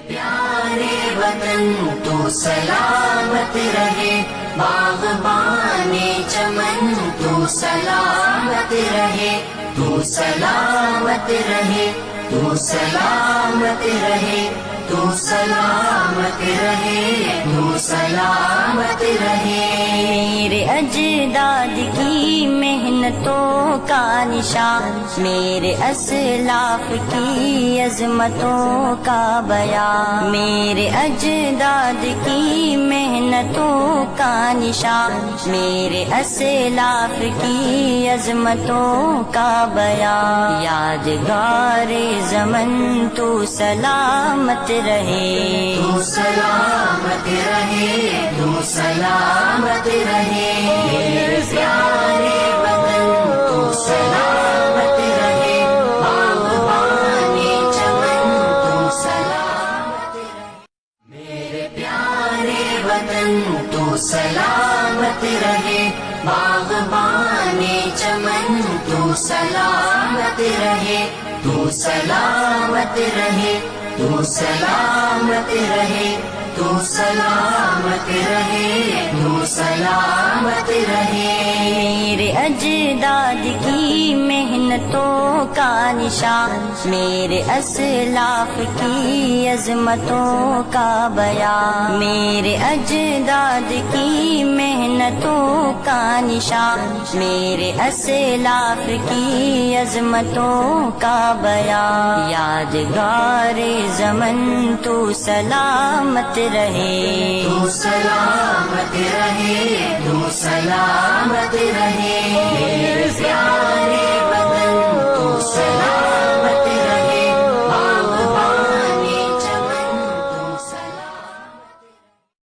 پیارے وطن تو سلامت رہے، باغبان چمن تو سلامت رہے، تو سلامت رہے، تو سلامت رہے، تو سلامت رہے، تو سلامت رہے۔ میرے اجداد کی محنتوں کا نشان، میرے اسلاف کی عظمتوں کا بیان، میرے اجداد کی محنتوں کا نشان، میرے اسلاف کی عظمتوں کا بیان۔ یادگار زمن تو سلامت رہے، تو سلامت رہے، تو سلامت رہے۔ میرے پیارے وطن تو سلامت رہے، باغبان چمن تو سلامت رہے۔ میرے پیارے وطن تو سلامت رہے، باغبان چمن تو سلامت رہے، تو سلامت رہے، تو سلامت رہے، تو سلامت رہے، تو سلامت رہے۔ میرے اجداد کی محنتوں کا نشان، میرے اسلاف کی عظمتوں کا بیان، میرے اجداد کی محنتوں کا نشان، میرے اسلاف کی عظمتوں کا بیان۔ یادگار زمن تو سلامت رہے، تو سلامت رہے، تو سلامت رہے۔ میرے پیارے